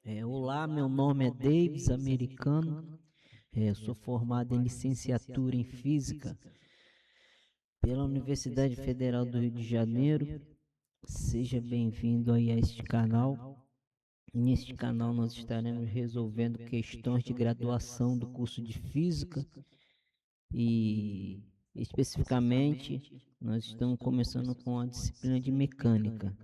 Olá, meu nome é Davis Americano. Sou formado em licenciatura em Física pela Universidade Federal do Rio de Janeiro. Seja bem-vindo aí a este canal. Neste canal nós estaremos resolvendo questões de graduação do curso de Física e, especificamente, nós estamos começando com a disciplina de Mecânica.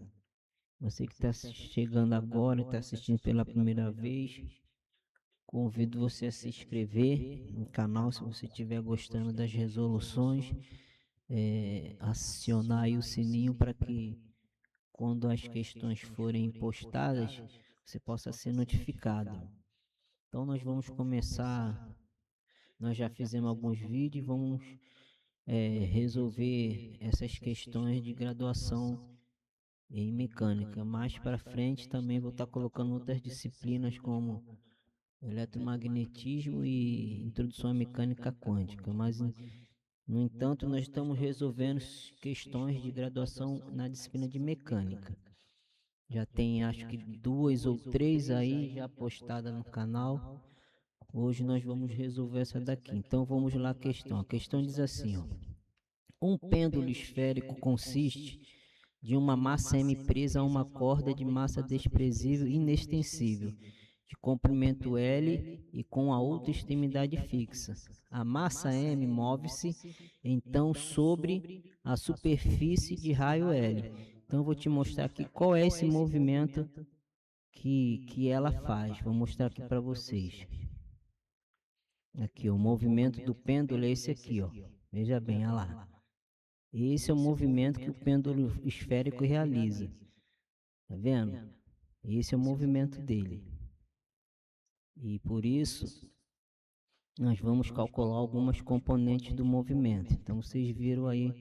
Você que está chegando agora, está assistindo pela primeira vez, convido você a se inscrever no canal se você estiver gostando das resoluções, acionar aí o sininho para que quando as questões forem postadas, você possa ser notificado. Então nós vamos começar, nós já fizemos alguns vídeos, vamos resolver essas questões de graduação em mecânica. Mais para frente também vou estar colocando outras disciplinas como eletromagnetismo e introdução à mecânica quântica, mas no entanto nós estamos resolvendo questões de graduação na disciplina de mecânica. Já tem acho que 2 ou 3 aí já postadas no canal. Hoje nós vamos resolver essa daqui. Então vamos lá a questão. A questão diz assim, ó: um pêndulo esférico consiste de uma massa M presa a uma corda de massa desprezível e inextensível, de comprimento L e com a outra extremidade fixa. A massa M move-se, então, sobre a superfície de raio L. Então, eu vou te mostrar aqui qual é esse movimento que ela faz. Vou mostrar aqui para vocês. Aqui, ó, o movimento do pêndulo é esse aqui, ó. Veja bem, olha lá. Esse é o movimento que o pêndulo esférico realiza. Tá vendo? Esse é o movimento dele. E por isso, nós vamos calcular algumas componentes do movimento. Então, vocês viram aí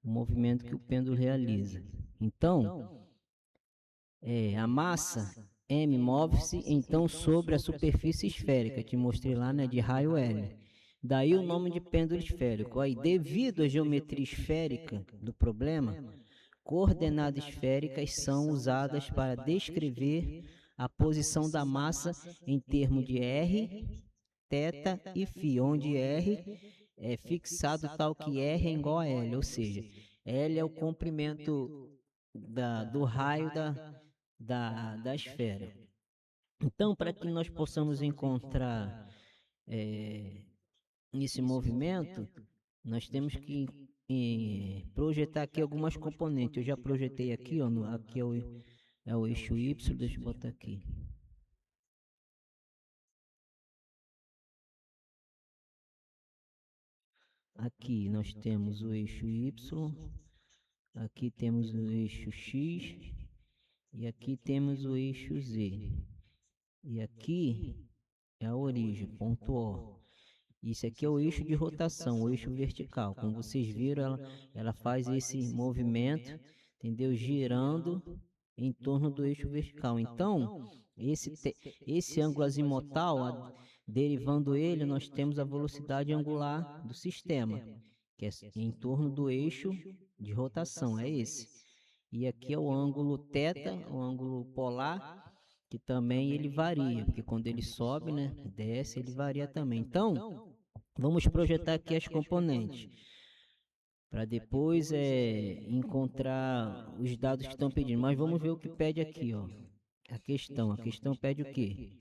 o movimento que o pêndulo realiza. Então, a massa M move-se então sobre a superfície esférica. Te mostrei lá, né, de raio L. Daí o nome de pêndulo esférico. Aí, devido à geometria esférica do problema, coordenadas esféricas são usadas para descrever a posição da massa em termos de R, θ e φ, onde R é fixado tal que R é igual a L, ou seja, L é o comprimento do raio da esfera. Então, para que nós possamos encontrar esse movimento, nós temos que projetar aqui algumas componentes. Eu já projetei aqui, ó, aqui é o eixo Y, deixa eu botar aqui. Aqui nós temos o eixo Y, aqui temos o eixo X e aqui temos o eixo Z. E aqui é a origem, ponto O. Isso aqui é o eixo de rotação, o eixo vertical. Como vocês viram, ela faz esse movimento, entendeu? Girando em torno do eixo vertical. Então, esse ângulo azimutal, derivando ele, nós temos a velocidade angular do sistema, que é em torno do eixo de rotação, é esse. E aqui é o ângulo θ, o ângulo polar, que também ele varia, porque quando ele sobe, né, desce, ele varia também. Então, vamos projetar aqui as componentes, para depois encontrar os dados que estão pedindo. Mas vamos ver o que pede aqui, ó. A questão pede o quê?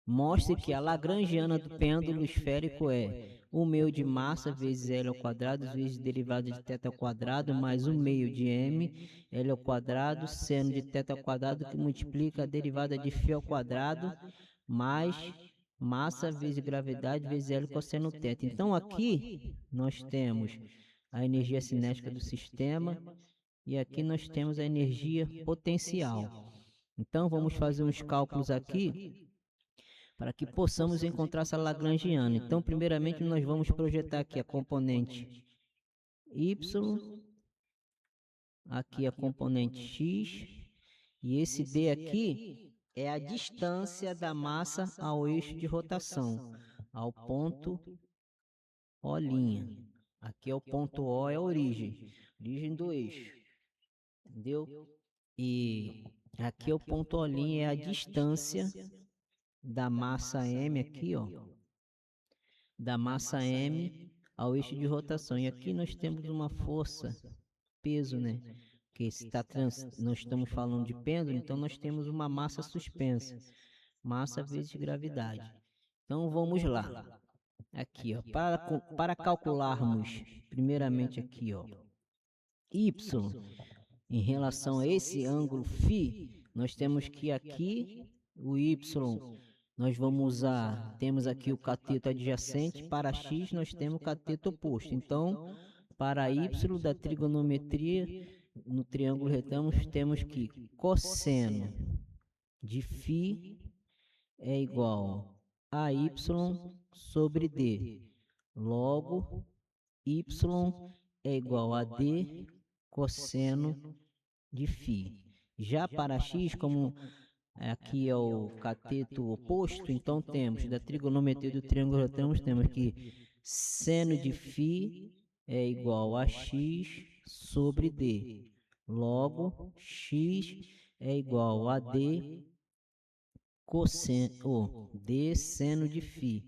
Mostre que a lagrangiana do pêndulo esférico é o meio de massa vezes L ao quadrado vezes derivada de θ ao quadrado mais o meio de M, L ao quadrado, seno de θ ao quadrado que multiplica a derivada de φ ao quadrado mais massa vezes gravidade vezes L cosseno θ. Então aqui nós temos a energia cinética do sistema e aqui nós temos a energia potencial. Então vamos fazer uns cálculos aqui para que possamos encontrar essa lagrangiana. Então, primeiramente, nós vamos projetar aqui a componente Y, aqui a componente X, e esse D aqui é a distância da massa ao eixo de rotação, ao ponto O'. Aqui é o ponto O, é a origem do eixo, entendeu? E Aqui é o ponto O', é a distância da massa M aqui, ó, da massa M ao eixo de rotação. E aqui nós temos uma força, peso, né? Que se tá nós estamos falando de pêndulo, então nós temos uma massa suspensa, massa vezes gravidade. Então vamos lá. Aqui, ó, para calcularmos, primeiramente aqui, ó, y em relação a esse ângulo φ, nós temos que aqui o y nós vamos usar, temos aqui o cateto adjacente, para x nós temos o cateto oposto. Então, para y da trigonometria, no triângulo retângulo, temos que cosseno de φ é igual a y sobre d. Logo, y é igual a d cosseno de φ. Já para x, como aqui é o cateto oposto, então temos da trigonometria do triângulo retângulo, temos que seno de φ é igual a x sobre d. Logo, x é igual a d cosseno, d seno de φ.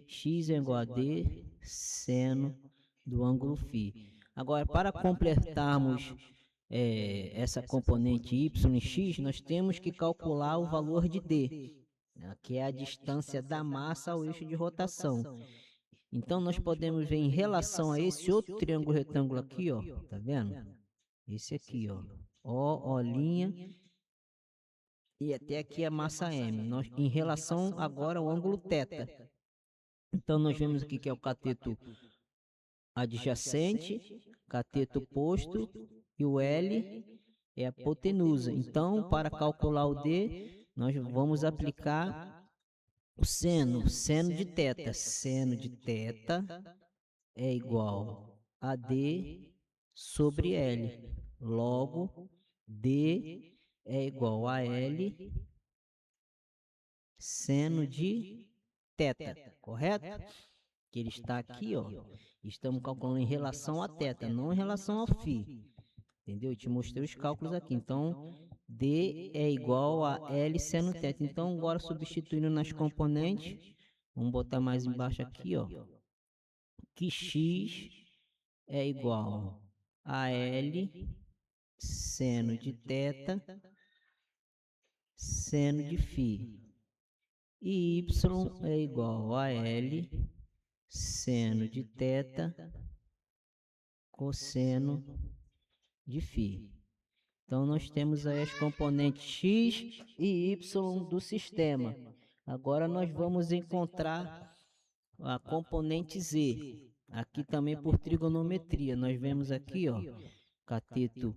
X é igual a d seno do ângulo φ. Agora, para completarmos essa componente y e x, nós temos que calcular o valor de d, né, que é a distância da massa ao eixo de rotação. Então, nós podemos ver em relação a esse outro triângulo retângulo aqui, ó, tá vendo? Esse aqui, ó, O', e até aqui a massa M, em relação agora ao ângulo θ. Então, nós vemos aqui que é o cateto adjacente, cateto oposto, e o L é a hipotenusa. Então, para calcular o D, nós vamos aplicar o seno de θ. Seno de θ é igual a D sobre L. Logo, D é igual a L seno de θ, correto? Que ele está aqui, ó. Estamos calculando em relação a θ, não em relação ao φ. Entendeu? Eu te mostrei os cálculos aqui. Então, D é igual a L seno θ. Então, agora substituindo nas componentes, vamos botar mais embaixo aqui, ó, que x é igual a L seno de θ seno de φ. E y é igual a L seno de θ cosseno de φ. Então, nós temos aí as componentes x e y do sistema. Agora, nós vamos encontrar a componente z. Aqui também por trigonometria. Nós vemos aqui, ó, cateto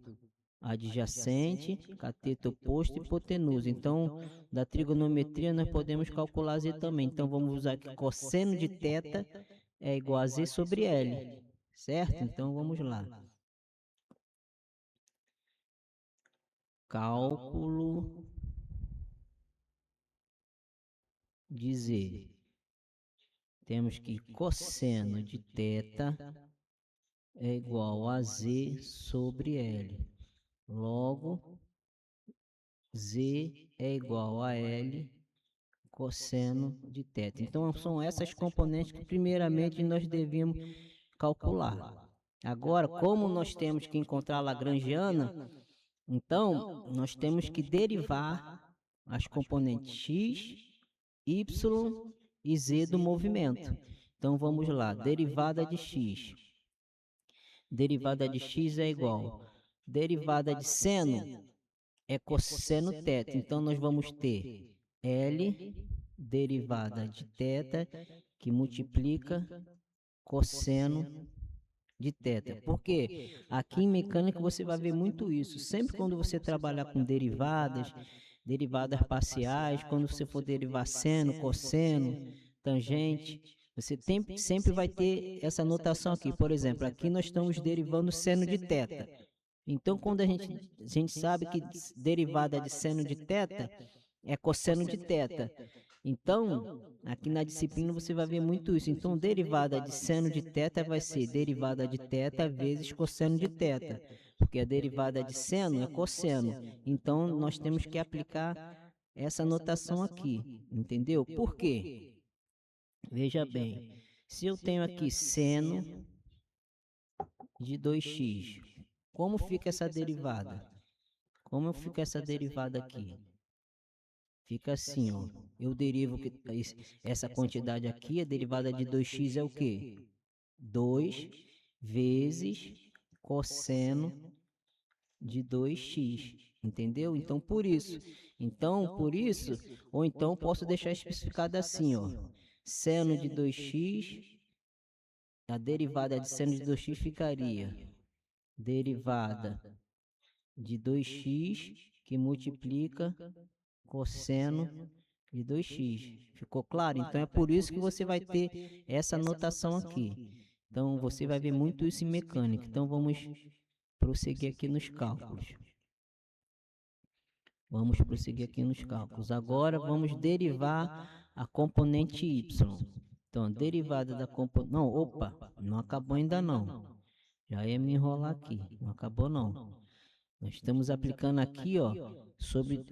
adjacente, cateto oposto e hipotenusa. Então, da trigonometria, nós podemos calcular z também. Então, vamos usar aqui cosseno de θ é igual a z sobre L. Certo? Então, vamos lá. Cálculo de z. Temos que cosseno de θ é igual a z sobre L. Logo, z é igual a L cosseno de θ. Então, são essas componentes que primeiramente nós devíamos calcular. Agora, como nós temos que encontrar a lagrangiana, então, nós temos que derivar as componentes x, y e z do movimento. Então, vamos lá. Derivada de x. Derivada de x é igual. Derivada de seno é cosseno θ. Então, nós vamos ter L derivada de θ que multiplica cosseno de θ. Porque aqui em mecânica você vai ver muito isso. Sempre quando você trabalhar com derivadas, derivadas parciais, quando você for derivar seno, cosseno, tangente, você sempre vai ter essa notação aqui. Por exemplo, aqui nós estamos derivando seno de θ. Então, quando a gente sabe que derivada de seno de θ é cosseno de θ. Então, aqui na disciplina você vai ver muito isso. Então, derivada de seno de θ vai ser derivada de θ vezes cosseno de θ. porque a derivada de seno é cosseno. Então, nós temos que aplicar essa notação aqui, entendeu? Por quê? Veja bem, se eu tenho aqui seno de 2x, como fica essa derivada? Como fica essa derivada aqui? Fica assim, ó. Eu derivo essa quantidade aqui, a derivada de 2x é o quê? 2 vezes cosseno de 2x, entendeu? Então, por isso. Então, por isso, ou então posso deixar especificado assim, ó. Seno de 2x, a derivada de seno de 2x ficaria derivada de 2x que multiplica cosseno de 2x. Ficou claro? Então é por isso que você vai ter essa notação aqui. Então você vai ver muito isso em mecânica. Então vamos prosseguir aqui nos cálculos. Vamos prosseguir aqui nos cálculos. Agora vamos derivar a componente y. Então, a derivada da componente... Não, opa, não acabou ainda não. Já ia me enrolar aqui. Não acabou não. Nós estamos aplicando aqui, ó, sobre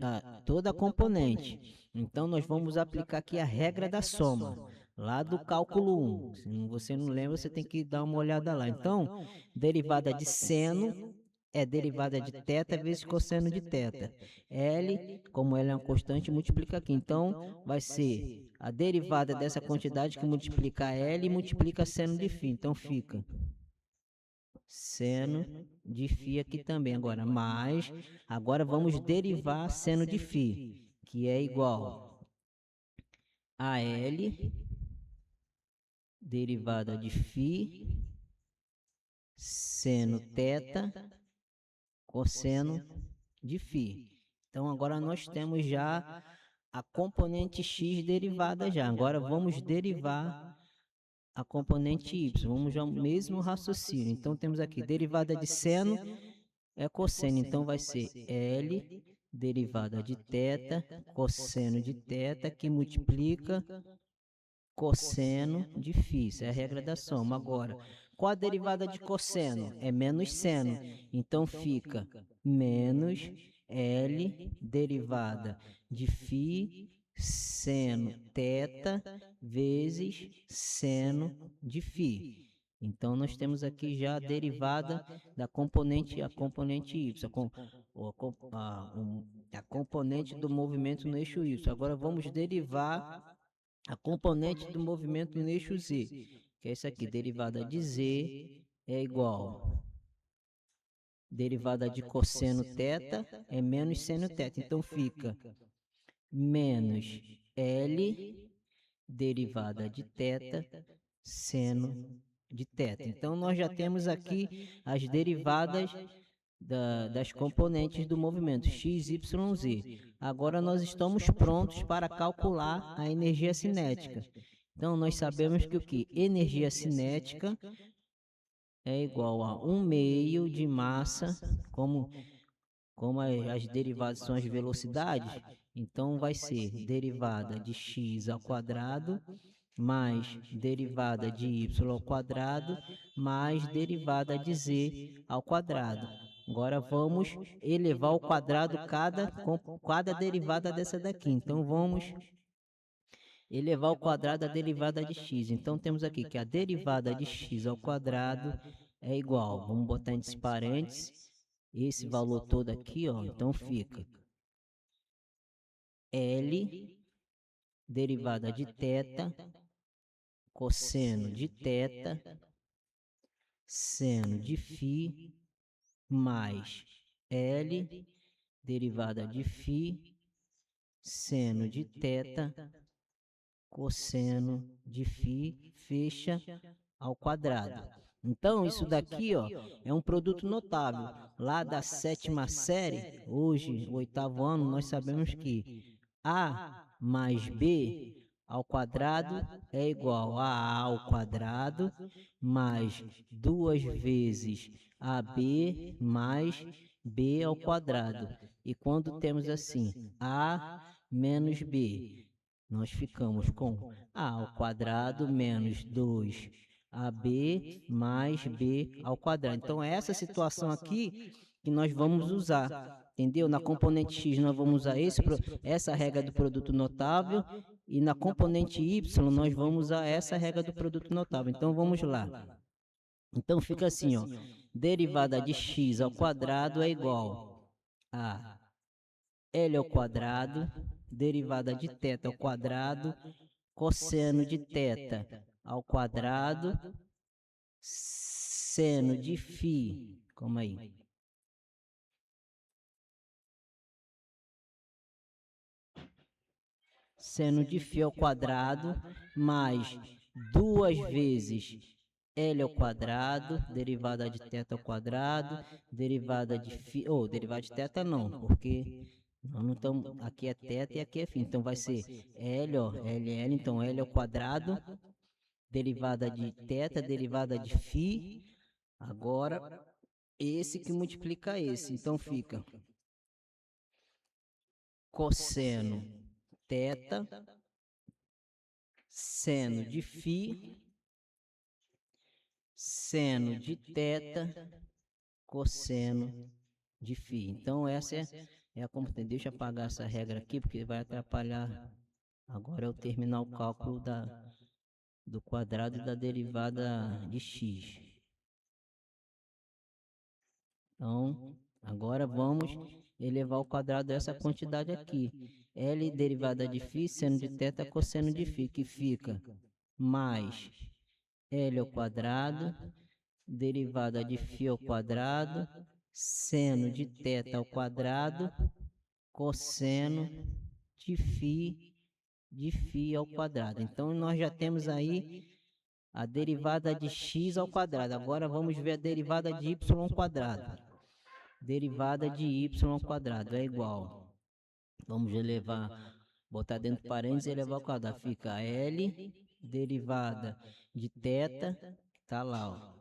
toda a componente. Então, nós vamos aplicar aqui a regra da soma, lá do cálculo 1. Se você não lembra, você tem que dar uma olhada lá. Então, derivada de seno é derivada de θ vezes cosseno de θ. L, como ela é uma constante, multiplica aqui. Então, vai ser a derivada dessa quantidade que multiplica L e multiplica seno de φ. Então, fica seno de φ aqui também. Agora vamos derivar seno de φ, que é igual a L, derivada de φ, seno θ, cosseno de φ. Então, agora nós temos já a componente x derivada já. Agora vamos derivar a componente y. Vamos ao mesmo raciocínio. Então, temos aqui derivada de seno é cosseno. Então, vai ser L derivada de θ, cosseno de θ, que multiplica cosseno de φ. Isso é a regra da soma. Agora, qual a derivada de cosseno? É menos seno. Então, fica menos L derivada de φ seno θ vezes seno de φ. Então, nós temos aqui já a derivada da componente, a componente y, a componente do movimento no eixo y. Agora, vamos derivar a componente do movimento no eixo z, que é isso aqui, derivada de z é igual derivada de cosseno θ é menos seno θ. Então, fica menos L derivada de θ seno de θ. Então, nós já temos aqui as derivadas das componentes do movimento x, y, z. Agora nós estamos prontos para calcular a energia cinética. Então, nós sabemos que o que? Energia cinética é igual a 1/2 de massa, como as derivadas são as velocidades, então vai ser derivada de x ao quadrado mais derivada de y ao quadrado mais derivada de z ao quadrado. Agora vamos elevar ao quadrado cada derivada dessa daqui. Então vamos elevar ao quadrado a derivada de x. Então temos aqui que a derivada de x ao quadrado é igual, vamos botar entre parênteses, esse valor todo aqui, ó, então fica L derivada de θ cosseno de θ seno de φ mais L derivada de φ seno de θ cosseno de φ fecha ao quadrado. Então, isso daqui, ó, é um produto notável. Lá da 7ª série, hoje, o 8º ano, nós sabemos que A mais B ao quadrado é igual a A ao quadrado mais 2 vezes AB mais B ao quadrado. E quando temos assim, A menos B, nós ficamos com A ao quadrado menos 2 AB mais B ao quadrado. Então, é essa situação aqui que nós vamos usar, entendeu? Na componente X nós vamos usar essa regra do produto notável e na componente Y nós vamos usar essa regra do produto notável. Então, vamos lá. Então, fica assim, ó. Derivada de x ao quadrado é igual a L ao quadrado, derivada de θ ao quadrado, cosseno de θ ao quadrado, seno de φ, como aí? Seno de φ ao quadrado, mais 2 vezes L ao quadrado, derivada de θ ao quadrado, derivada de φ, derivada de θ não, porque nós não estamos, aqui é θ e aqui é φ, então vai ser L, ó, LL, então L ao quadrado, derivada de θ, derivada de φ, agora esse que multiplica esse, então fica cosseno θ, seno de φ, seno de θ, cosseno de φ. Então essa é a como deixa eu apagar essa regra aqui porque vai atrapalhar. Agora eu terminar o cálculo do quadrado e da derivada de x. Então, agora vamos elevar ao quadrado essa quantidade aqui. L derivada de φ, seno de θ, cosseno de φ, que fica mais L ao quadrado, derivada de φ ao quadrado, seno de θ ao quadrado, cosseno de φ ao quadrado. Então, nós já temos aí a derivada de x ao quadrado. Agora, vamos ver a derivada de y ao quadrado. Derivada de y ao quadrado é igual. Vamos elevar, botar dentro do parênteses e elevar ao quadrado. Fica L, derivada de θ, tá lá, ó.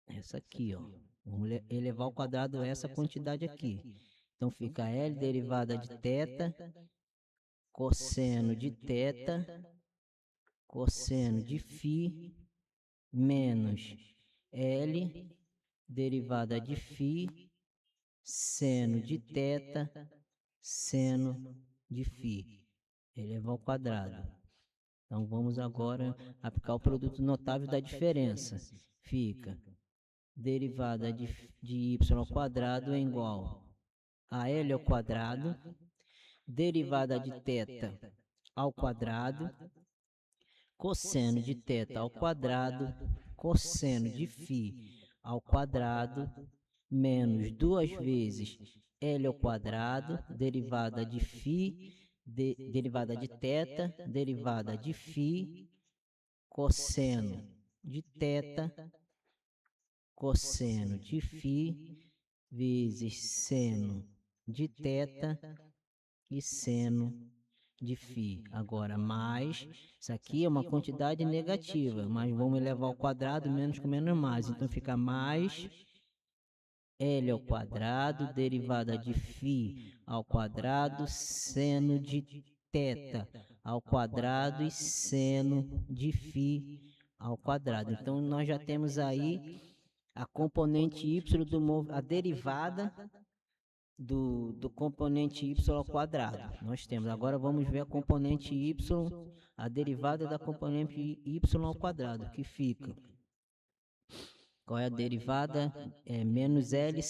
Essa aqui, ó. Vamos elevar ao quadrado essa quantidade aqui. Então fica L derivada de θ, cosseno de θ, cosseno de φ, menos L derivada de φ, seno de θ, seno de φ. Elevar ao quadrado. Então vamos agora aplicar o produto notável da diferença. Fica derivada de y ao quadrado é igual a L ao quadrado, derivada de θ ao quadrado, cosseno de θ ao quadrado, cosseno de φ ao quadrado, menos 2 vezes L ao quadrado, derivada de φ, derivada de θ, derivada de φ, cosseno de θ, cosseno de φ, vezes seno de θ e seno de φ. Agora, mais, isso aqui é uma quantidade negativa, mas vamos elevar ao quadrado, menos com menos mais. Então, fica mais L ao quadrado, derivada de φ ao quadrado, seno de θ ao quadrado e seno de φ ao quadrado. Então, nós já temos aí a componente y a derivada do componente y ao quadrado. Nós temos. Agora vamos ver a componente y, a derivada da componente y ao quadrado, que fica. Qual é a derivada? É menos L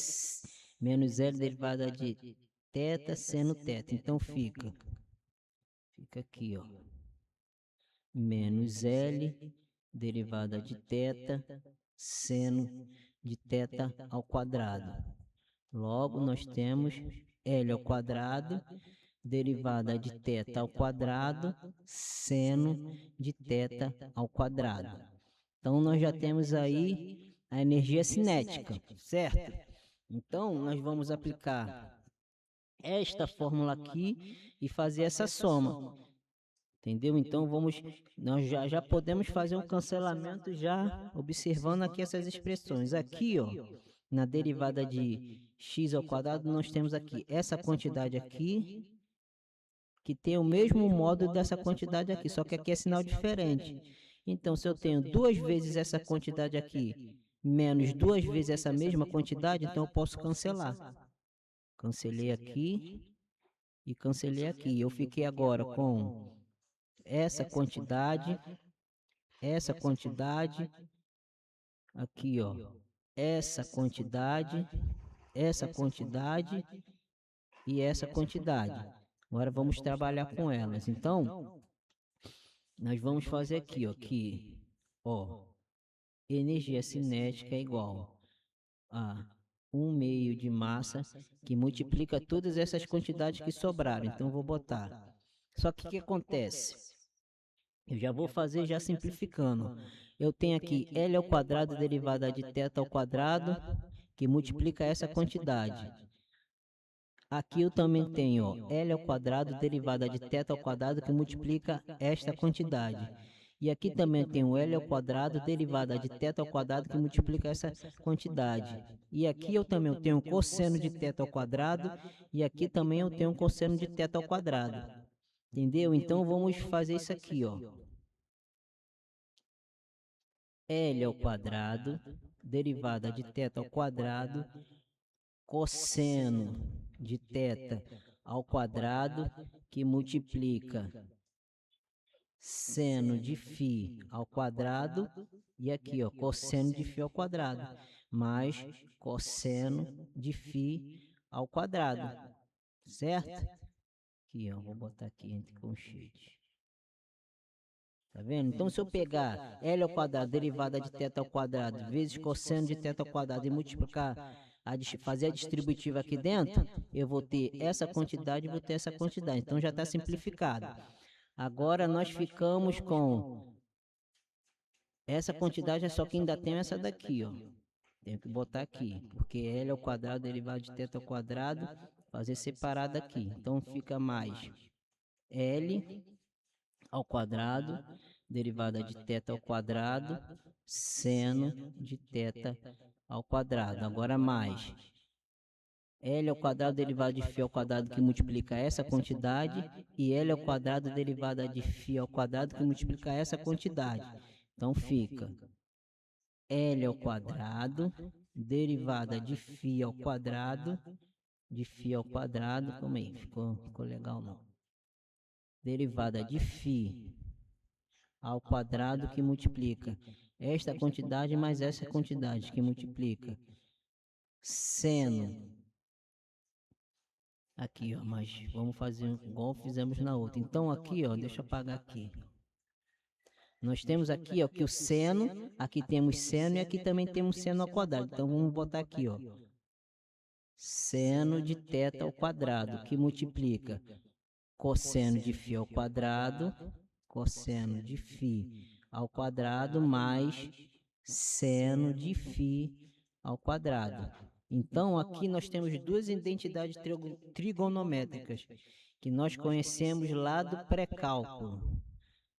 derivada de θ seno θ. Então fica aqui, ó. Menos L derivada de θ seno de θ ao quadrado. Logo, nós temos L ao quadrado, derivada de θ ao quadrado, seno de θ ao quadrado. Então, nós já temos aí a energia cinética, certo? Então, nós vamos aplicar esta fórmula aqui e fazer essa soma. Entendeu? Então, nós já podemos fazer um cancelamento já observando aqui essas expressões. Aqui, ó, na derivada de x ao quadrado, nós temos aqui essa quantidade aqui, que tem o mesmo módulo dessa quantidade aqui, só que aqui é sinal diferente. Então, se eu tenho 2 vezes essa quantidade aqui, menos 2 vezes essa mesma quantidade, então eu posso cancelar. Cancelei aqui e cancelei aqui. Eu fiquei agora com essa quantidade, aqui, ó, essa quantidade e essa quantidade. Agora vamos trabalhar com elas. Então, nós vamos fazer aqui, ó, energia cinética é igual a 1/2 de massa que multiplica todas essas quantidades que sobraram. Então, vou botar. Só que o que acontece? Eu já vou fazer já simplificando. Eu tenho aqui L ao quadrado derivada de θ ao quadrado, que multiplica essa quantidade. Aqui eu também tenho, ó, L ao quadrado derivada de θ ao quadrado, que multiplica esta quantidade. E aqui também tem o L ao quadrado derivada de θ ao quadrado, que multiplica essa quantidade. E aqui eu também tenho cosseno de θ ao quadrado, e aqui também eu tenho cosseno de θ ao quadrado. Entendeu? Então vamos fazer isso aqui, ó. L ao quadrado, derivada de θ ao quadrado, cosseno de θ ao quadrado, que multiplica seno de φ ao quadrado, e aqui, ó, cosseno de φ ao quadrado, mais cosseno de φ ao quadrado, certo? Aqui, ó, vou botar aqui entre conchetes. Tá vendo? Então, se eu pegar L ao quadrado derivada de θ ao quadrado vezes cosseno de θ ao quadrado e multiplicar, fazer a distributiva aqui dentro, eu vou ter essa quantidade e vou ter essa quantidade. Então, já está simplificado. Agora, nós ficamos com essa quantidade, é só que ainda tem essa daqui, ó. Tenho que botar aqui, porque L ao quadrado derivada de θ ao quadrado, fazer separado aqui. Então, fica mais L ao quadrado, derivada de θ ao quadrado, seno de θ ao quadrado. Agora mais L ao quadrado derivada de φ ao quadrado, que multiplica essa quantidade, e L ao quadrado derivada de φ ao quadrado, que multiplica essa quantidade. Então fica L ao quadrado derivada de φ ao quadrado, calma aí, ficou legal não. Derivada de φ ao quadrado, que multiplica esta quantidade mais essa quantidade, que multiplica seno. Aqui, ó, mas vamos fazer igual fizemos na outra. Então aqui, ó, deixa eu apagar aqui. Nós temos aqui, ó, que o seno, aqui temos seno e aqui também temos seno ao quadrado. Então vamos botar aqui, ó, seno de θ ao quadrado, que multiplica cosseno de φ ao quadrado, cosseno de φ ao quadrado mais seno de φ ao quadrado. Então, aqui nós temos duas identidades trigonométricas que nós conhecemos lá do pré-cálculo.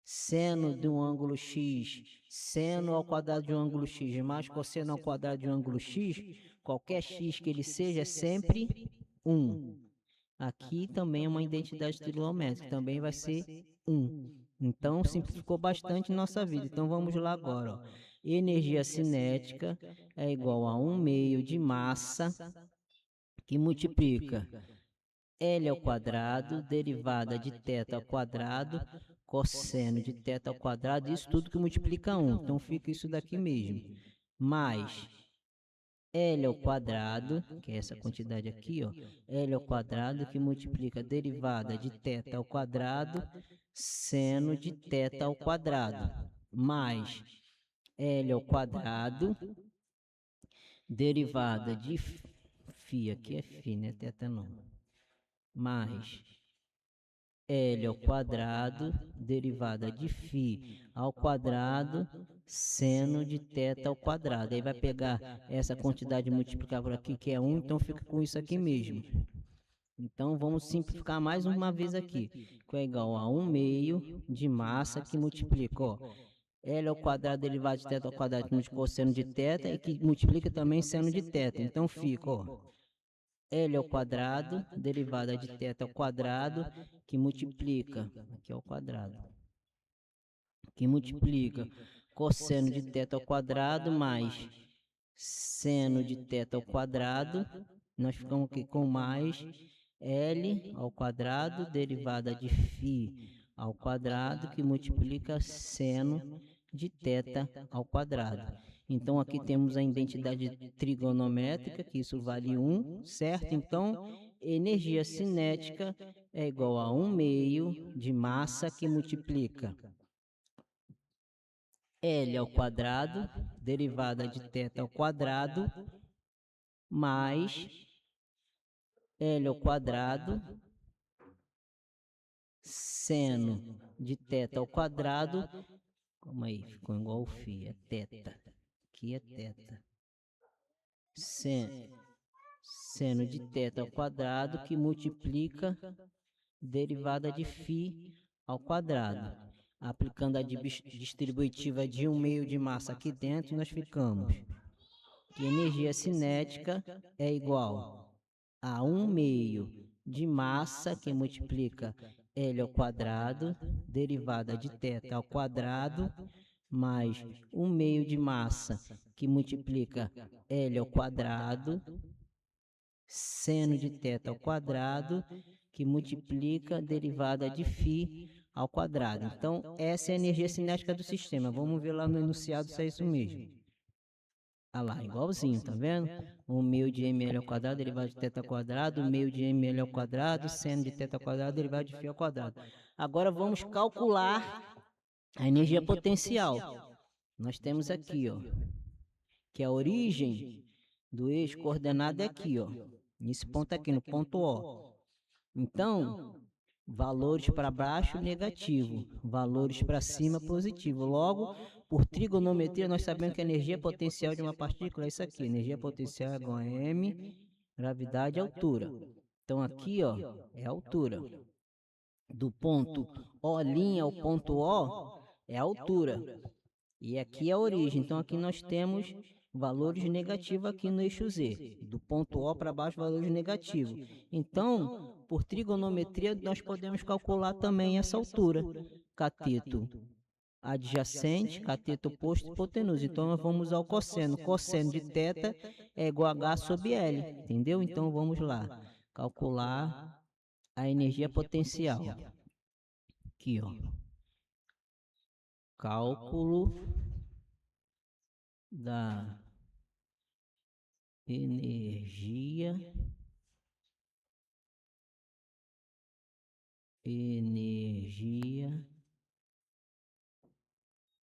Seno de um ângulo x, seno ao quadrado de um ângulo x, mais cosseno ao quadrado de um ângulo x, qualquer x que ele seja é sempre 1. Aqui também é uma identidade trigonométrica, também vai ser 1. Então, simplificou bastante nossa vida. Então, vamos lá agora, ó. Energia cinética é igual a 1/2 de massa, que multiplica L ao quadrado, derivada de θ ao quadrado, cosseno de θ ao quadrado, isso tudo que multiplica 1. Então, fica isso daqui mesmo. Mais L ao quadrado, que é essa quantidade aqui, ó, L ao quadrado, que multiplica derivada de θ ao quadrado, seno de θ ao quadrado, mais L ao quadrado, derivada de φ, aqui é φ, né? Θ não, mais L ao quadrado, derivada de φ ao quadrado, seno de θ ao quadrado. Aí vai pegar essa quantidade e multiplicar por aqui, que é 1, então fica com isso aqui mesmo. Então vamos simplificar mais uma vez aqui, que é igual a 1/2 de massa, que multiplica, ó, L ao quadrado derivada de θ ao quadrado, que multiplica seno de θ, e que multiplica também seno de θ. Então fica, ó, L ao quadrado, derivada de θ ao quadrado, que multiplica, aqui ao quadrado, que multiplica cosseno de θ ao quadrado mais seno de θ ao quadrado. Nós ficamos aqui com mais L ao quadrado, derivada de φ ao quadrado, que multiplica seno de θ ao quadrado. Então, aqui temos a identidade trigonométrica, que isso vale 1, certo? Então, energia cinética é igual a 1 meio de massa que multiplica L ao quadrado, derivada de θ ao quadrado, mais L ao quadrado, seno de θ ao quadrado. Calma aí, ficou igual o φ, é θ. Aqui é θ. Seno de θ ao quadrado, que multiplica derivada de φ ao quadrado. Aplicando a distributiva de 1 meio de massa aqui dentro, nós ficamos que energia cinética é igual a 1 meio de massa, que multiplica L ao quadrado, derivada de θ ao quadrado, mais 1 meio de massa, que multiplica L ao quadrado, seno de θ ao quadrado, que multiplica derivada de φ ao quadrado. Então, essa é a energia cinética do sistema. Vamos ver lá no enunciado se é isso mesmo. Ah lá, igualzinho, tá vendo? 1 meio de ml ao quadrado, derivada de θ ao quadrado, 1 meio de ml ao quadrado, seno de θ ao quadrado, derivada de φ ao quadrado. Agora vamos calcular a energia potencial. Nós temos aqui, ó, que a origem do eixo coordenado é aqui, ó, nesse ponto aqui, no ponto O. Então, valores para baixo, negativo. Valores para cima, positivo. Logo, por trigonometria, nós sabemos que a energia potencial de uma partícula é isso aqui. Energia potencial é igual a m, gravidade e altura. Então, aqui, ó, é a altura. Do ponto O' ao ponto O é a altura. E aqui é a origem. Então, aqui nós temos valores negativos aqui no eixo Z. Do ponto O para baixo, valores negativos. Então, por trigonometria, nós podemos calcular também essa altura. Cateto adjacente, cateto oposto e hipotenusa. Então, nós vamos usar o cosseno. Cosseno de θ é igual a H sobre L. Entendeu? Então, vamos lá. Calcular a energia potencial. Aqui, ó. Cálculo da energia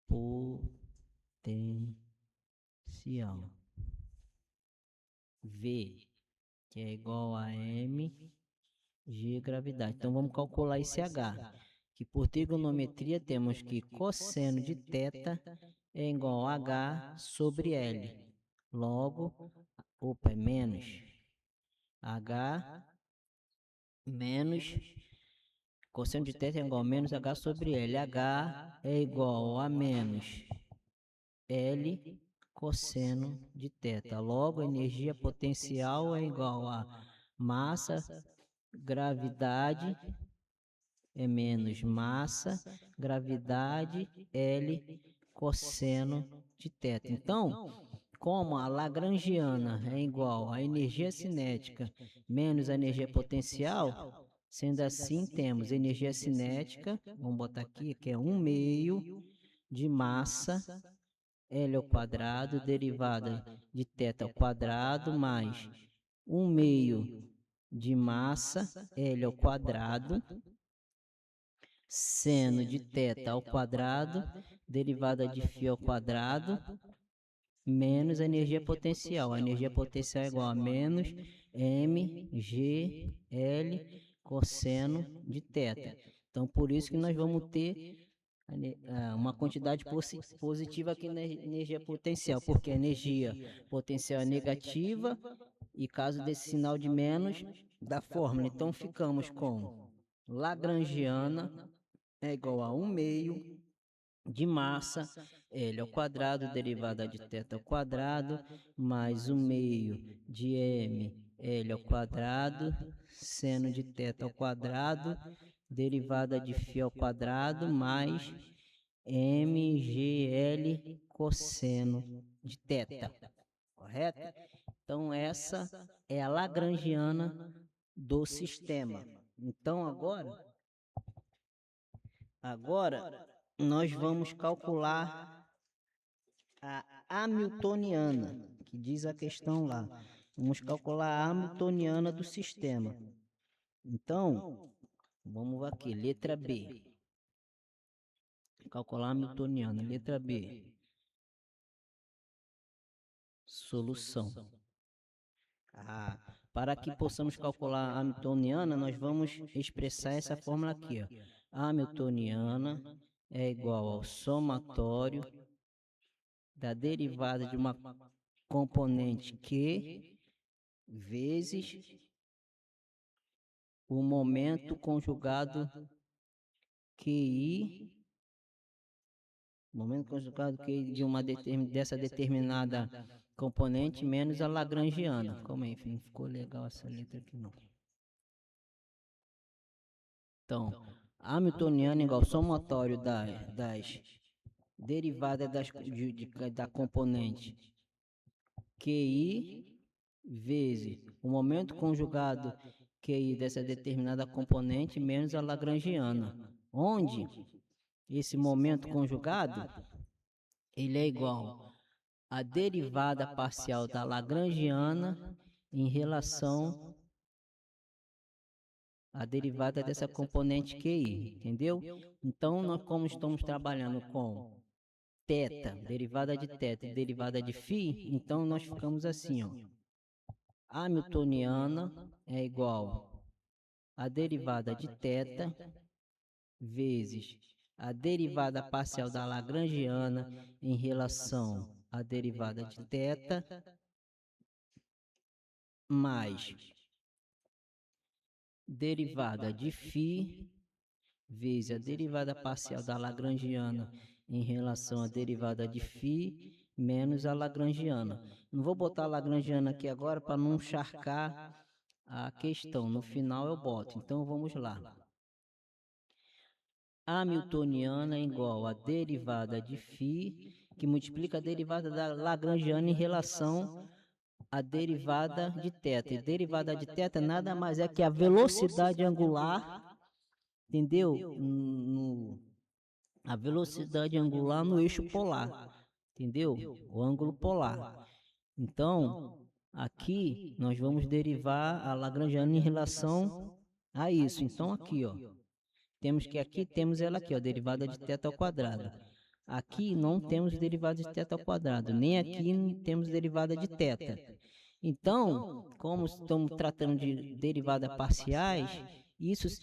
potencial. V, que é igual a m g gravidade. Então vamos calcular esse H, que por trigonometria temos que cosseno de θ é igual a H sobre L. Logo, é menos H menos cosseno de θ é igual a menos H sobre L. H é igual a menos L cosseno de θ. Logo, a energia potencial é igual a massa, gravidade é menos massa, gravidade, L cosseno de θ. Então, como a lagrangiana é igual à energia cinética menos a energia potencial, sendo assim, temos energia cinética, vamos botar aqui, que é 1 meio de massa, L ao quadrado, derivada de θ ao quadrado, mais 1 meio de massa, L ao quadrado, seno de θ ao quadrado, derivada de φ ao quadrado, menos a energia potencial. A energia potencial é igual a menos mg L cosseno de θ. Então, por isso que nós vamos ter uma quantidade positiva aqui na energia potencial, porque a energia potencial é negativa e caso desse sinal de menos, da fórmula. Então, ficamos com lagrangiana é igual a 1 meio de massa, L ao quadrado, derivada de θ ao quadrado, mais 1 meio de m, L ao quadrado, seno de θ ao quadrado, derivada de φ ao quadrado, mais mgl cosseno de θ, correto? Então, essa é a lagrangiana do sistema. Então, agora nós vamos calcular a hamiltoniana, que diz a questão lá. Vamos calcular a hamiltoniana do sistema. Então, vamos aqui, letra B. Calcular a hamiltoniana, letra B. Solução. Para que possamos calcular a hamiltoniana, nós vamos expressar essa fórmula aqui, ó. A hamiltoniana é igual ao somatório da derivada de uma componente Q vezes o momento conjugado QI, momento conjugado QI de uma dessa determinada componente menos a lagrangiana. Como é? Não ficou legal essa letra aqui não. Então, a hamiltoniana é igual ao somatório das derivadas da componente QI vezes o momento conjugado QI dessa determinada componente menos a lagrangiana, onde esse momento conjugado ele é igual à derivada parcial da lagrangiana em relação à derivada dessa componente QI, entendeu? Então, nós como estamos trabalhando com θ, derivada de θ e derivada de φ, então nós ficamos assim, ó. A hamiltoniana é igual à derivada de θ vezes a derivada parcial da lagrangiana em relação à derivada de θ mais derivada de φ vezes a derivada parcial da lagrangiana em relação à derivada de φ menos a lagrangiana. Não vou botar a lagrangiana aqui agora para não encharcar a questão. No final eu boto. Então vamos lá. A hamiltoniana é igual a derivada de φ, que multiplica a derivada da lagrangiana em relação à derivada de θ. E derivada de θ nada mais é que a velocidade angular, entendeu? A velocidade angular no eixo polar, entendeu? O ângulo polar. Então, aqui nós vamos derivar a lagrangiana em relação a isso. Então, aqui, ó, temos ela aqui, ó, derivada de θ ao quadrado. Aqui não temos derivada de θ ao quadrado, nem aqui temos derivada de θ. Então, como estamos tratando de derivadas parciais,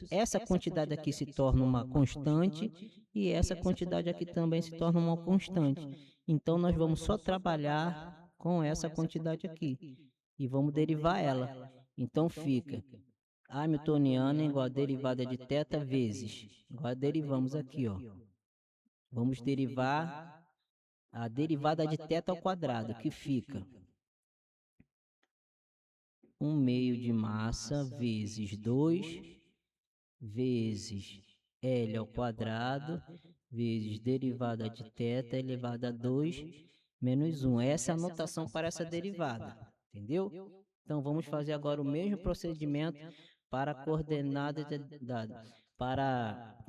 essa quantidade aqui se torna uma constante e essa quantidade aqui também se torna uma constante. Então, nós vamos só trabalhar com essa quantidade aqui e vamos derivar ela. Então, fica a hamiltoniana igual a derivada de θ vezes. Agora derivamos aqui, ó. Vamos derivar a derivada de θ ao quadrado, que fica 1/2 de massa vezes 2 vezes L ao quadrado vezes derivada de θ elevado a 2 menos 1. Essa é a notação para essa derivada, entendeu? Então vamos fazer agora o mesmo procedimento para a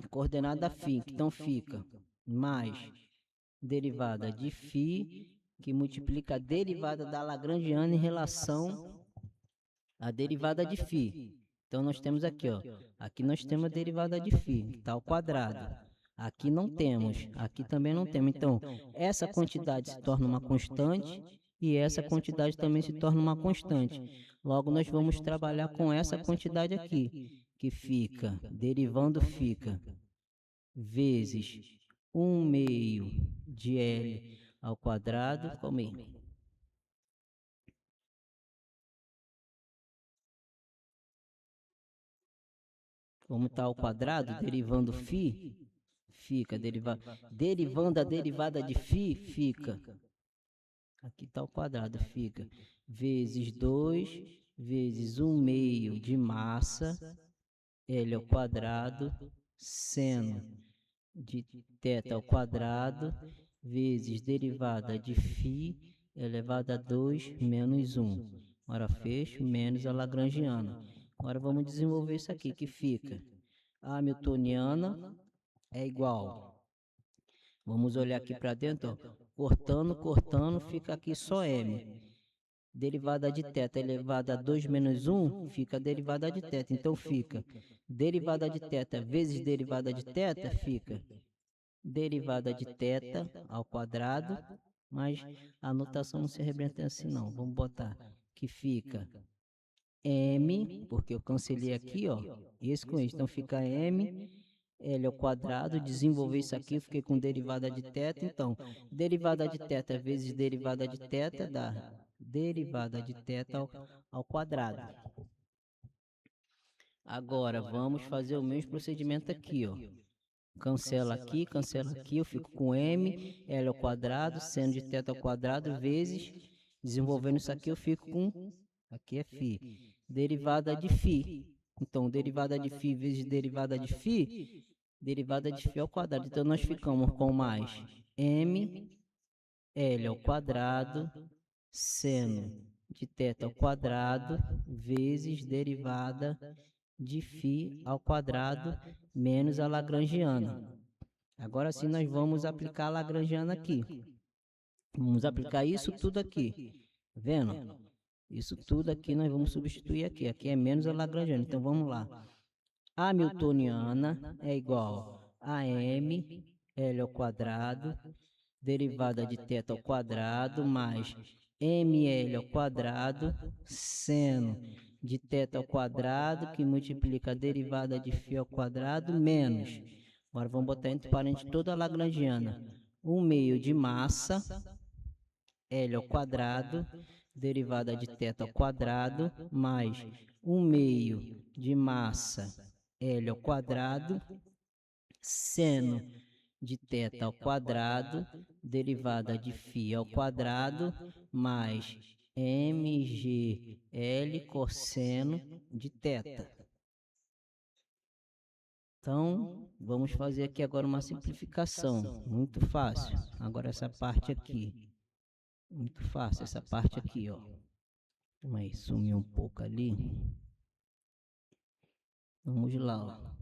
coordenada φ. Então fica mais derivada de φ, que multiplica a derivada da lagrangiana em relação à derivada de φ. Então nós temos aqui, ó, aqui nós temos a derivada de φ, que está ao quadrado. Aqui não temos, aqui também não temos. Então, essa quantidade se torna uma constante e essa quantidade também se torna uma constante. Logo, nós vamos trabalhar com essa quantidade aqui, que fica, derivando fica, vezes 1/2 de L ao quadrado, como é? Como está ao quadrado, derivando φ, fica, derivando a derivada de φ, fica, aqui está ao quadrado, fica, vezes 2, vezes 1/2 de massa, L ao quadrado, seno de θ ao quadrado vezes derivada de φ elevado a 2 menos 1. Ora, fecho, menos a lagrangiana. Agora vamos desenvolver isso aqui, que fica a hamiltoniana é igual. Vamos olhar aqui para dentro, ó. Cortando, fica aqui só m. Derivada de θ elevada a 2 menos 1, fica a derivada de θ. Então fica derivada de θ vezes derivada de θ, fica derivada de θ ao quadrado, mas a notação não se arrebenta assim não. Vamos botar que fica m, porque eu cancelei aqui, ó, esse com esse. Então fica m, L ao quadrado, desenvolver isso aqui, eu fiquei com derivada de θ, então derivada de θ vezes derivada de θ dá derivada de θ ao quadrado. Agora, vamos fazer o mesmo procedimento aqui, ó. Cancela aqui, eu fico com m, L ao quadrado, seno de θ ao quadrado, vezes, desenvolvendo isso aqui, eu fico com, aqui é φ, derivada de φ. Então, derivada de φ vezes derivada de φ, derivada de φ ao quadrado. Então, nós ficamos com mais m, L ao quadrado, seno de θ ao quadrado, vezes derivada de φ ao quadrado, menos a lagrangiana. Agora sim nós vamos aplicar a lagrangiana aqui. Vamos aplicar isso tudo aqui. Tá vendo? Isso tudo aqui nós vamos substituir aqui. Aqui é menos a lagrangiana. Então vamos lá. A hamiltoniana é igual a m, L ao quadrado, derivada de θ ao quadrado, mais ml ao quadrado, seno de θ ao quadrado, que multiplica a derivada de φ ao quadrado, menos. Agora vamos botar entre parênteses toda a lagrangiana. 1/2 de massa, L ao quadrado, derivada de θ ao quadrado, mais 1/2 de massa, L ao quadrado, seno de θ ao quadrado, derivada de φ ao quadrado, mais mgl cosseno de θ. Então, vamos fazer aqui agora uma simplificação, muito fácil. Agora essa parte aqui, muito fácil, essa parte aqui, ó. Mas sumiu um pouco ali. Vamos lá, ó.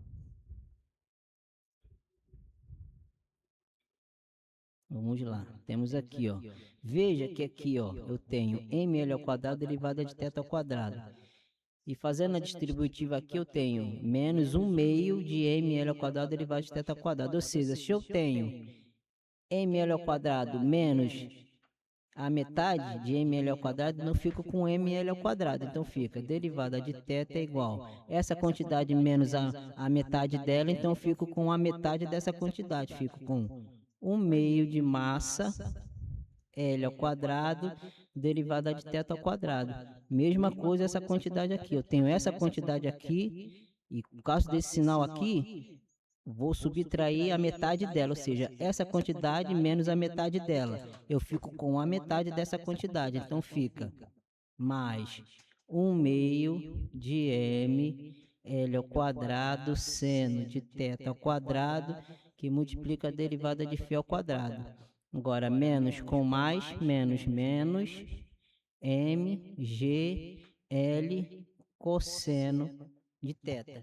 Vamos lá, temos aqui, ó. Veja que aqui, ó, eu tenho ml ao quadrado derivada de θ ao quadrado. E fazendo a distributiva aqui, eu tenho menos 1/2 de ml ao quadrado derivada de θ ao quadrado. Ou seja, se eu tenho ml ao quadrado menos a metade de ml ao quadrado, não fico com ml ao quadrado. Então fica derivada de θ é igual essa quantidade menos a metade dela, então eu fico com a metade dessa quantidade. Fico com 1/2 de massa, L ao quadrado, derivada de θ ao quadrado. Mesma coisa essa quantidade aqui. Eu tenho essa quantidade aqui, e por causa desse sinal aqui, vou subtrair a metade dela, ou seja, essa quantidade menos a metade dela. Eu fico com a metade dessa quantidade, então fica mais 1/2 de m, L ao quadrado, seno de θ ao quadrado, que multiplica a derivada de φ ao quadrado. Agora, menos com mais, menos, m, g, l, cosseno de θ.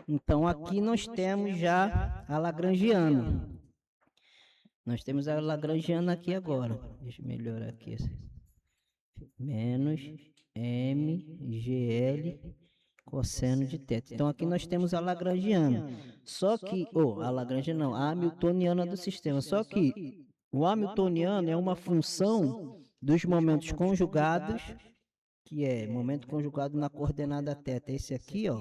Então, aqui nós temos já a lagrangiana. Nós temos a lagrangiana aqui agora. Deixa eu melhorar aqui. Menos m, gl, cosseno de θ. Então, aqui nós temos a lagrangiana. Só que, a lagrangiana não, a hamiltoniana do sistema. Só que o hamiltoniano é uma função dos momentos conjugados, que é momento conjugado na coordenada θ. Esse aqui, ó,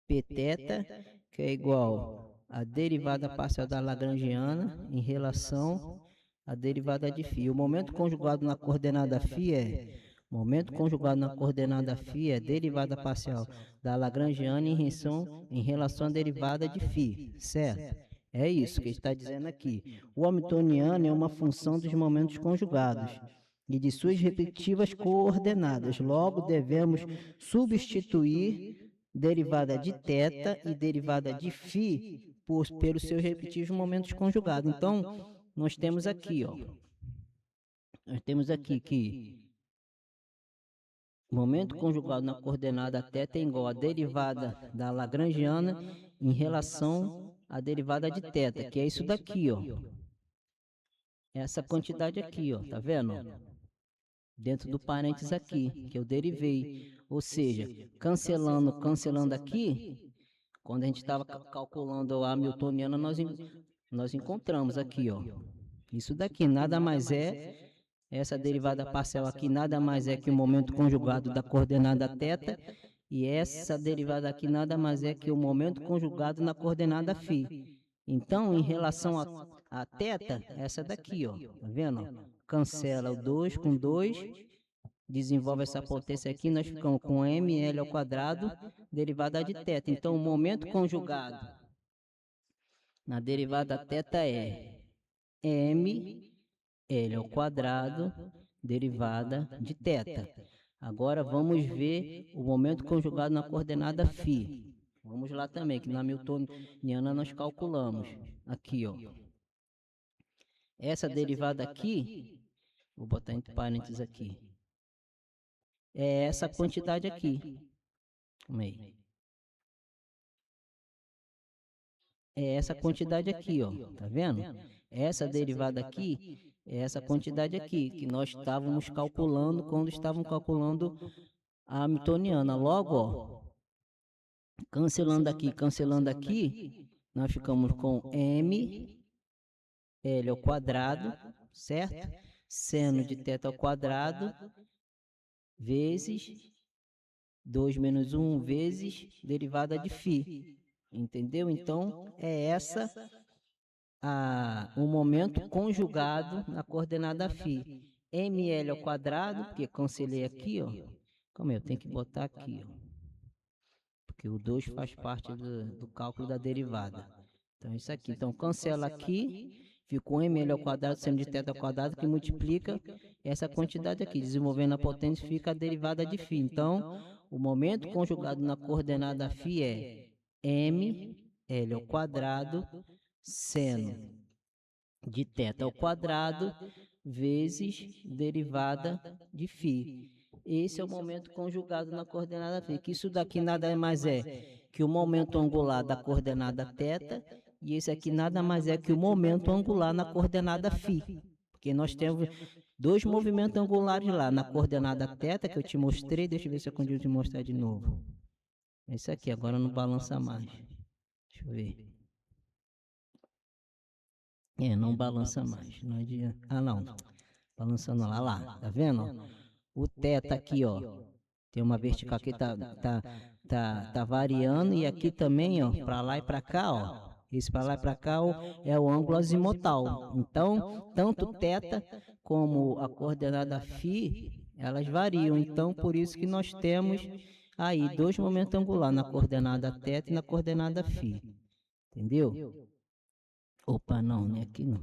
Pθ, que é igual a derivada parcial da lagrangiana em relação à derivada de φ. O momento conjugado na coordenada φ momento conjugado na coordenada φ é derivada parcial da lagrangiana em relação à derivada de φ, certo? É isso que está dizendo aqui. O hamiltoniano é uma função dos momentos conjugados e de suas respectivas coordenadas. Logo, devemos substituir derivada de θ e derivada de φ pelos seus respectivos momentos conjugados. Então, nós temos aqui, ó. Nós temos aqui que momento conjugado na coordenada θ é igual à derivada da lagrangiana em relação à derivada de θ, que é isso daqui, ó. Essa quantidade aqui, ó, tá vendo? Dentro do parênteses aqui, que eu derivei. Ou seja, cancelando aqui, quando a gente estava calculando a hamiltoniana, nós encontramos aqui, ó. Isso daqui nada mais é, essa derivada parcial aqui nada mais é que o momento conjugado da coordenada θ, e essa derivada aqui nada mais é que o momento conjugado na coordenada φ. Então, em relação a θ, essa daqui, ó, tá vendo? Cancela o 2 com 2, desenvolve essa potência aqui, nós ficamos com ml ao quadrado, derivada de θ. Então, o momento conjugado na derivada θ é ml ao quadrado, derivada de θ. Agora, vamos ver o momento conjugado na coordenada φ. Vamos lá também, que na hamiltoniana nós calculamos. Aqui, ó. Essa derivada aqui, vou botar entre parênteses aqui, é essa quantidade aqui. Calma aí. É essa quantidade aqui, ó. Tá vendo? Essa derivada aqui é essa quantidade aqui, que nós estávamos calculando quando estávamos calculando a hamiltoniana. Logo, ó, cancelando aqui, nós ficamos com m L ao quadrado, certo? Seno de θ ao quadrado, vezes 2 menos 1 vezes derivada de φ. Entendeu? Então, é essa o momento conjugado na coordenada φ. ml ao quadrado, porque cancelei aqui, ó. Como eu tenho que botar aqui, ó. Porque o 2 faz parte do cálculo da derivada. Então, isso aqui. Então, cancela aqui. Ficou ml ao quadrado, seno de θ ao quadrado, que multiplica essa quantidade aqui. Desenvolvendo a potência, fica a derivada de φ. Então, o momento conjugado na coordenada φ é ml ao quadrado, seno de θ ao quadrado, vezes derivada de φ. Esse é o momento conjugado na coordenada φ. Que isso daqui nada mais é que o momento angular da coordenada θ, e esse aqui nada mais é que o momento angular na coordenada φ. Porque nós temos dois movimentos angulares lá, na coordenada θ, que eu te mostrei. Deixa eu ver se eu consigo te mostrar de novo. Esse aqui, agora não balança mais. Deixa eu ver. Não balança mais. Não adianta. Ah, não. Balançando lá. Tá vendo? O θ aqui, ó. Tem uma vertical aqui, tá variando. E aqui também, ó, para lá e para cá, ó. Esse para lá e para cá é o ângulo azimutal. Então, tanto θ como a coordenada φ, elas variam. Então, por isso que nós temos aí dois momentos angulares, na coordenada θ e na coordenada φ. Entendeu? Opa, não, né? Aqui não.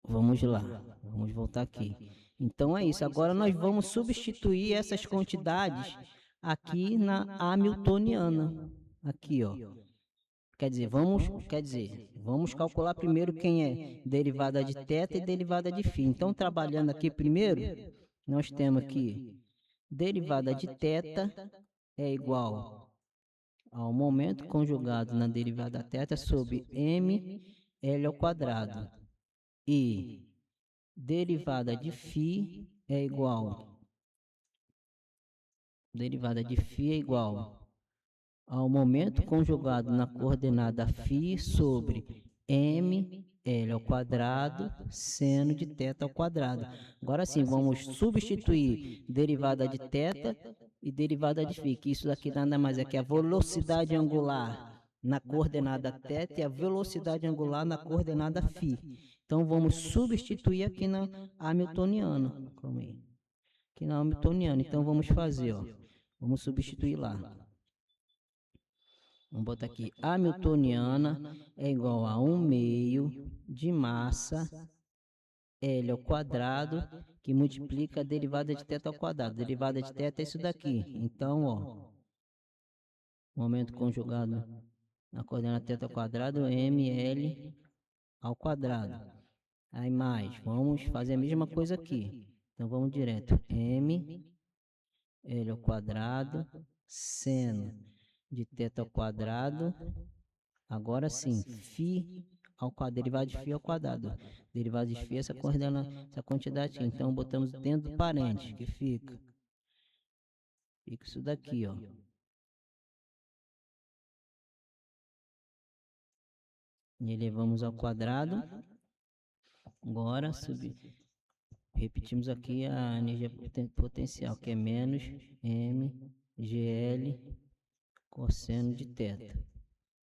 Vamos lá. Vamos voltar aqui. Então é isso. Agora nós vamos substituir essas quantidades aqui na hamiltoniana. Aqui, ó. Quer dizer, vamos calcular primeiro quem é derivada de θ e derivada de φ. Então, trabalhando aqui primeiro, nós temos aqui derivada de θ é igual ao momento conjugado na derivada θ sobre ml ao quadrado. E derivada de φ é igual ao momento conjugado na coordenada φ sobre ml ao quadrado seno de θ ao quadrado. Agora sim, vamos substituir derivada de θ e derivada de φ, que isso daqui nada mais é que a velocidade angular na coordenada θ e a velocidade angular na coordenada φ. Então, vamos substituir aqui na hamiltoniana. Calma aí. Aqui na hamiltoniana. Então, vamos fazer, ó. Vamos substituir lá. Vamos botar aqui. Hamiltoniana é igual a 1/2 de massa L ao quadrado, que multiplica a derivada de θ ao quadrado. Derivada de θ é isso daqui. Então, ó. Momento conjugado na coordenada θ ao quadrado, ml ao quadrado. Aí mais, vamos fazer a mesma coisa aqui. Então vamos direto, m L ao quadrado, seno de θ ao quadrado. Agora sim, φ ao quadrado, derivada de φ ao quadrado. Derivada de φ, essa quantidade aqui. Então botamos dentro do parênteses, que fica isso daqui, ó. E elevamos ao quadrado. Agora repetimos aqui a energia potencial, que é menos mgl cosseno de θ.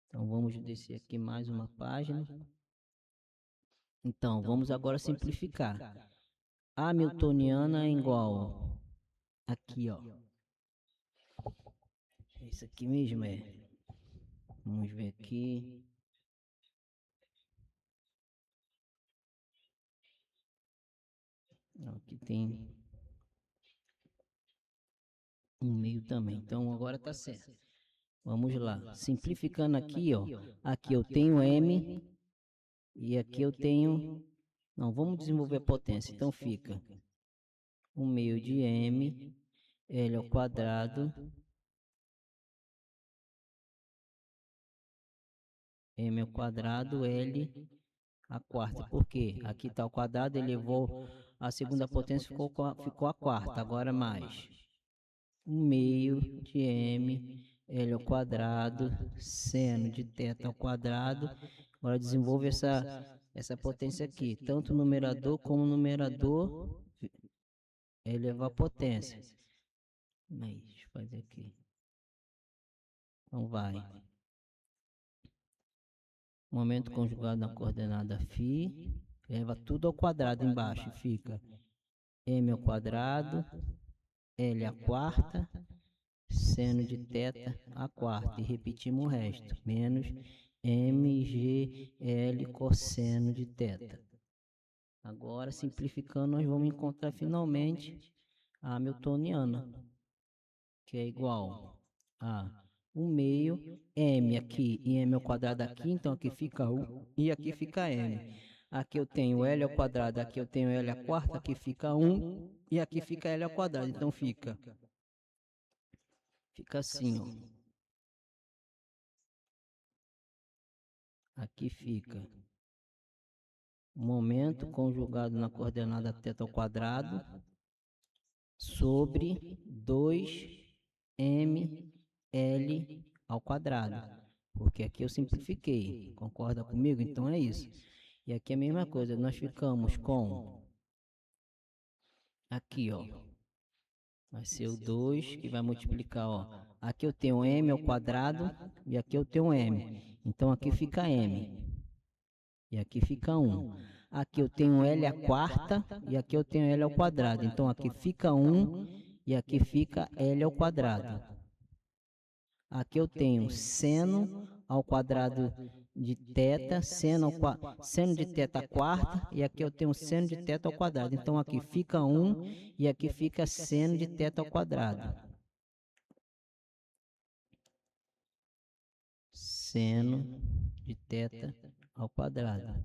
Então vamos descer aqui mais uma página. Então vamos agora simplificar. A hamiltoniana é igual aqui, ó. Isso aqui mesmo é. Vamos ver aqui. Aqui tem um meio também. Então agora tá certo. Vamos lá. Simplificando aqui, ó. Aqui eu tenho m e aqui eu tenho. Não, vamos desenvolver a potência. Então fica 1 meio de m L ao quadrado m ao quadrado L a quarta. Por quê? Aqui está o quadrado, elevou a segunda potência, ficou a quarta. Agora mais 1 meio de m L ao quadrado seno de θ ao quadrado. Agora desenvolve essa potência aqui. Tanto o numerador como o numerador elevar a potência. Mas, deixa eu fazer aqui. Então vai. Momento conjugado na coordenada φ, leva tudo ao quadrado embaixo, fica m ao quadrado, L a quarta, seno de θ a quarta, e repetimos o resto, menos mgl cosseno de θ. Agora, simplificando, nós vamos encontrar finalmente a hamiltoniana, que é igual a 1 meio, m aqui e m ao quadrado aqui, então aqui fica 1 e aqui fica m. Aqui eu tenho L ao quadrado, aqui eu tenho L à quarta, aqui fica 1 e aqui fica L ao quadrado, então fica assim, ó. Aqui fica momento conjugado na coordenada θ ao quadrado sobre 2ml ao quadrado. Porque aqui eu simplifiquei. Concorda comigo? Então é isso. E aqui é a mesma coisa. Nós ficamos com aqui, ó. Vai ser o 2 que vai multiplicar, ó. Aqui eu tenho m ao quadrado e aqui eu tenho m. Então aqui fica m. E aqui fica 1. Aqui eu tenho L à quarta e aqui eu tenho L ao quadrado. Então aqui fica 1 e aqui fica L ao quadrado. Aqui eu tenho seno ao quadrado de θ, seno de θ quarta, e aqui eu tenho seno de θ ao quadrado. Então aqui fica 1 e aqui fica seno de θ ao quadrado. Seno de θ ao quadrado.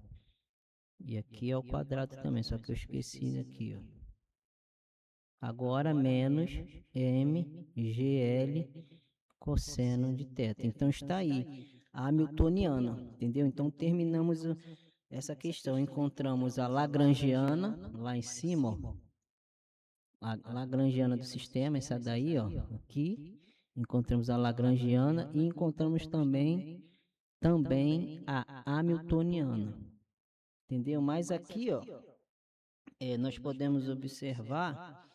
E aqui é o quadrado também, só que eu esqueci aqui, ó. Agora menos mgl cosseno de θ. Então está aí a hamiltoniana, entendeu? Então terminamos essa questão. Encontramos a lagrangiana lá em cima, ó. A lagrangiana do sistema, essa daí, ó, aqui. Encontramos a lagrangiana e encontramos também a hamiltoniana. Entendeu? Mas aqui, ó, nós podemos observar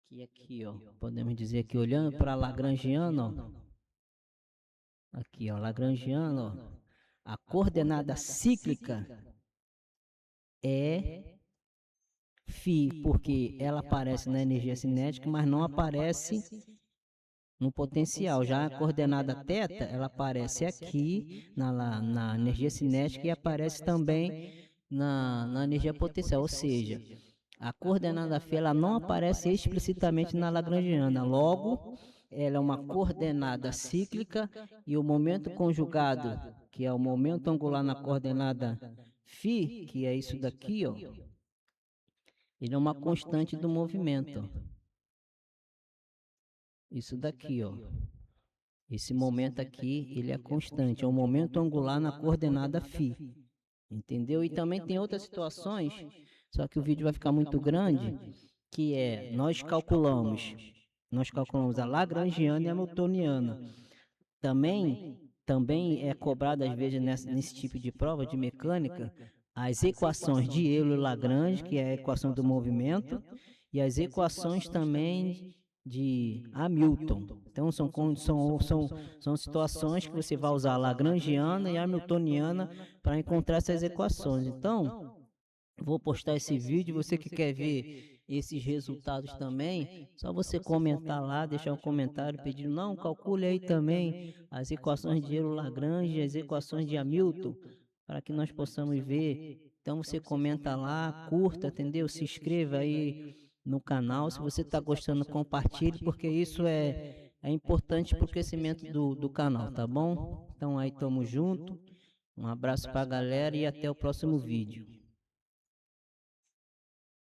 que aqui, ó, podemos dizer que olhando para a lagrangiana, ó, aqui, ó, lagrangiana, ó, a coordenada cíclica é φ, porque ela aparece na energia cinética, mas não aparece no potencial. Já a coordenada θ, ela aparece aqui na energia cinética e aparece também na energia potencial, ou seja, a coordenada φ ela não aparece explicitamente na lagrangiana. Logo, ela é uma coordenada cíclica e o momento conjugado, que é o momento angular na coordenada φ, que é isso daqui, ó, ele é uma constante do movimento, ó. Isso daqui, ó. Esse momento aqui, ele é constante, é um momento angular na coordenada φ. Entendeu? E também tem outras situações, só que o vídeo vai ficar muito grande, que é, nós calculamos a lagrangiana e a hamiltoniana. Também é cobrado às vezes nesse tipo de prova de mecânica as equações de Euler-Lagrange, que é a equação do movimento, e as equações também de Hamilton. Então são situações que você vai usar a lagrangiana e a hamiltoniana para encontrar essas equações. Então, vou postar esse vídeo, você que quer ver esses resultados também, só você comentar lá, deixar um comentário pedindo, não, calcule aí também as equações de Euler-Lagrange, as equações de Hamilton, para que nós possamos ver. Então você comenta lá, curta, entendeu? Se inscreva aí no canal, se você está gostando, compartilhe, porque isso é importante para o crescimento do canal, tá bom? Então aí tamo junto, um abraço para a galera e até o próximo vídeo.